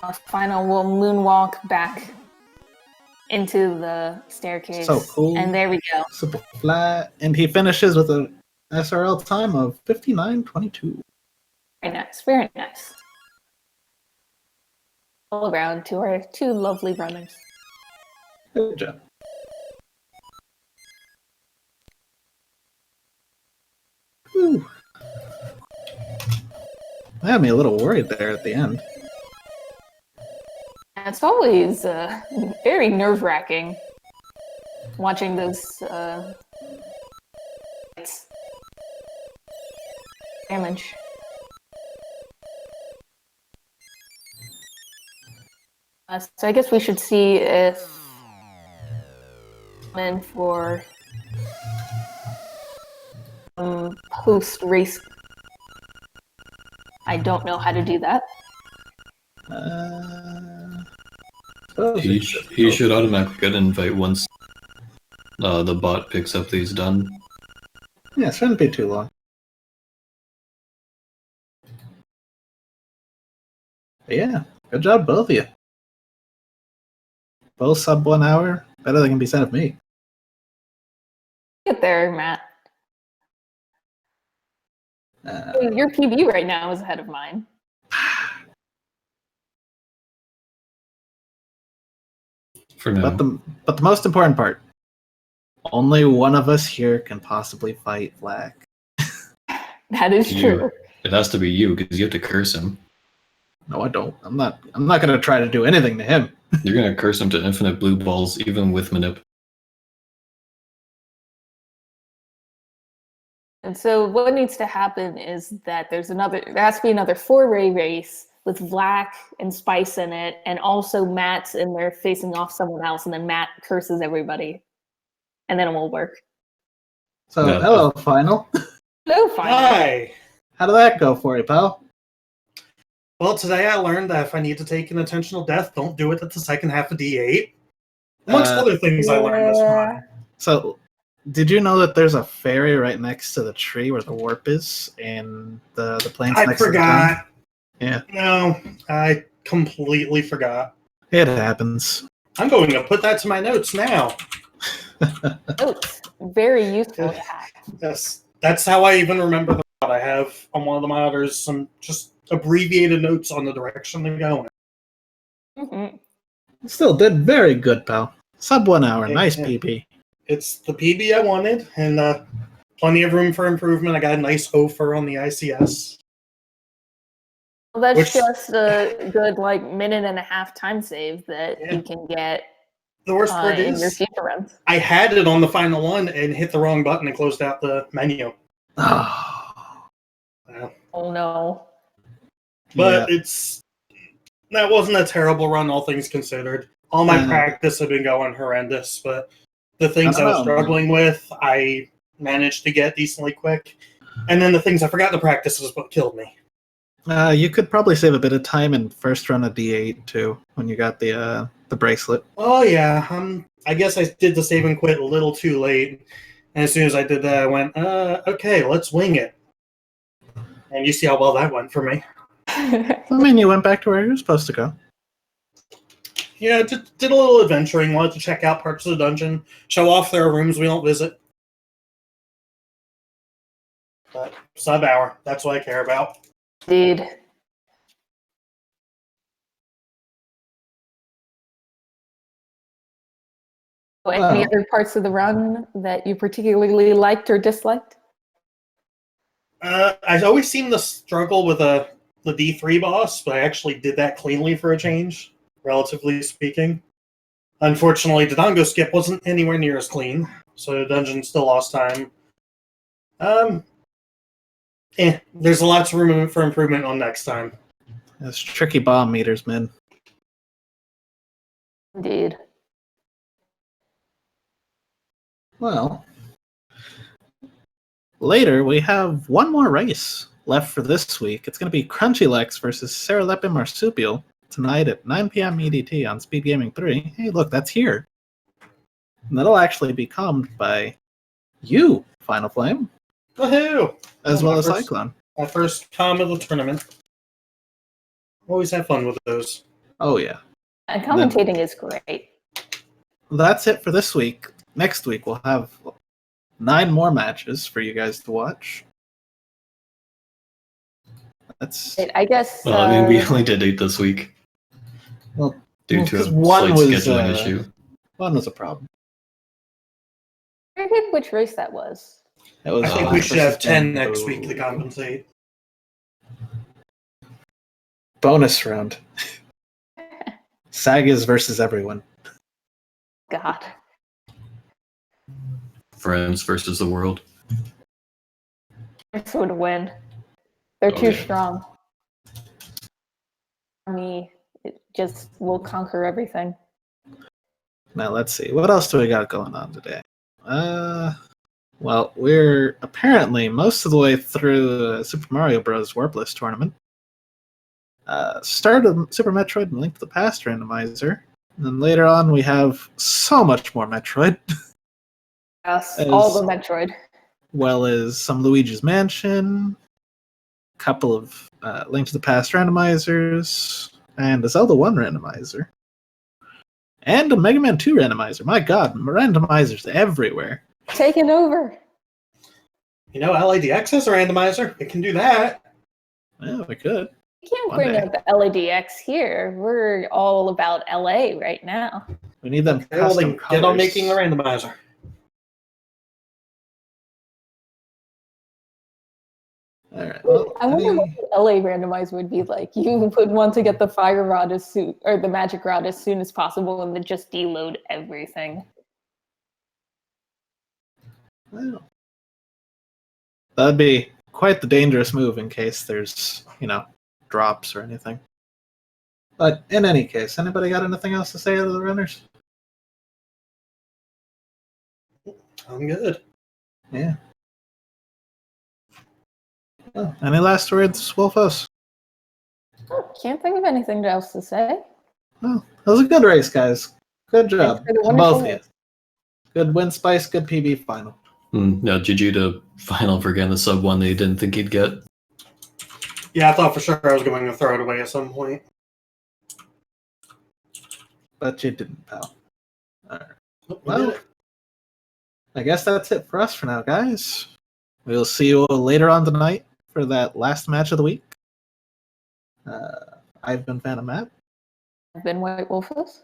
Our final will moonwalk back into the staircase. So cool. And there we go. Super flat. And he finishes with an SRL time of 59:22. Very nice, very nice. All around to our 2 lovely runners. Good job. Whew. That had me a little worried there at the end. It's always very nerve-wracking. watching those damage. So I guess we should see if in for post race. I don't know how to do that. He should automatically get an invite once the bot picks up that he's done. Yeah, it shouldn't be too long. But yeah, good job, both of you. Both sub 1 hour. Better than can be said of me. Get there, Matt. Your PB right now is ahead of mine. For now. But the most important part, only one of us here can possibly fight Black. That is true. It has to be you because you have to curse him. No, I don't. I'm not gonna try to do anything to him. You're gonna curse him to infinite blue balls, even with manip. And so what needs to happen is that there has to be another 4-ray race with Vlak and Spice in it, and also Matt's in there facing off someone else, and then Matt curses everybody, and then it will work. So, hello, Final. Hello, Final. Hi. How did that go for you, pal? Well, today I learned that if I need to take an intentional death, don't do it at the second half of D8. Amongst other things I learned this time. So, did you know that there's a fairy right next to the tree where the warp is, and the plains I next forgot. to the town? Yeah. No, I completely forgot. It happens. I'm going to put that to my notes now. Notes. Very useful to have. Yes, that's how I even remember the route. I have on one of the monitors some just abbreviated notes on the direction they're going. Mm-hmm. Still did very good, pal. Sub 1 hour. Yeah, Nice yeah. PP. It's the PB I wanted, and plenty of room for improvement. I got a nice offer on the ICS. Well, that's Which- just a good minute and a half time save that Yeah. you can get The worst part in your is future runs. I had it on the final one and hit the wrong button and closed out the menu. Oh. Oh no. But Yeah. that wasn't a terrible run, all things considered. All my Yeah. practice had been going horrendous, but the things I I don't was know, struggling with, I managed to get decently quick. And then the things I forgot to practice was what killed me. You could probably save a bit of time in first run of D8 too, when you got the bracelet. Oh yeah, I guess I did the save and quit a little too late. And as soon as I did that, I went, okay, let's wing it. And you see how well that went for me. I mean, you went back to where you were supposed to go. Yeah, did a little adventuring, wanted to check out parts of the dungeon, show off there are rooms we don't visit. But sub hour, that's what I care about. Indeed. Any other parts of the run that you particularly liked or disliked? I always seem to struggle with the D3 boss, but I actually did that cleanly for a change, relatively speaking. Unfortunately, the Dongo skip wasn't anywhere near as clean, so the dungeon still lost time. There's lots of room for improvement on next time. It's tricky bomb meters, man. Indeed. Well, later we have one more race left for this week. It's going to be Crunchylex versus Saralepin Marsupial tonight at 9 p.m. EDT on Speed Gaming 3. Hey, look, that's here. And that'll actually be calmed by you, Finalflame, Woohoo! as well as first- Cyclone. My first comm of the tournament. Always have fun with those. Oh, yeah. And commentating is great. That's it for this week. Next week we'll have 9 more matches for you guys to watch. That's I guess. Well, I mean, we only did 8 this week. well, Due to a 'cause one slight was, scheduling issue. one was a problem. I forget which race that was. It was I think we Black should have versus 10 Bamboo. next week to compensate. Bonus round. Sagas versus everyone. God. Friends versus the world. It's would win. They're Oh, too yeah. strong. Me, it just will conquer everything. Now let's see. What else do we got going on today? Well, we're apparently most of the way through Super Mario Bros. Warpless tournament. Start of Super Metroid and Link to the Past randomizer. And then later on, we have so much more Metroid, Yes, As- all the Metroid. well as some Luigi's Mansion, a couple of Link to the Past randomizers, and a Zelda 1 randomizer. And a Mega Man 2 randomizer. My god, randomizers everywhere. Taking over. You know, LADX has a randomizer. It can do that. Yeah, we could. You can't One bring day. up LADX here. We're all about LA right now. We need them Okay, well, custom then colors. get on making the randomizer. All right. Well, I wonder what the LA randomizer would be like. You would want to get the fire rod as soon, or the magic rod as soon as possible, and then just deload everything. well, that'd be quite the dangerous move in case there's, drops or anything. But in any case, anybody got anything else to say out of the runners? I'm good. Yeah. Oh, any last words, Wolfos? Oh, can't think of anything else to say. Well, that was a good race, guys. Good job. for the To both of wonderful you. Good win, Spice. Good PB final. Yeah, GG to Final for getting the sub 1 that you didn't think he'd get. Yeah, I thought for sure I was going to throw it away at some point. But you didn't, pal. All right. We Well, did it. I guess that's it for us for now, guys. We'll see you later on tonight for that last match of the week. I've been Phantom Matt. I've been White Wolfus.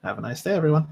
Have a nice day, everyone.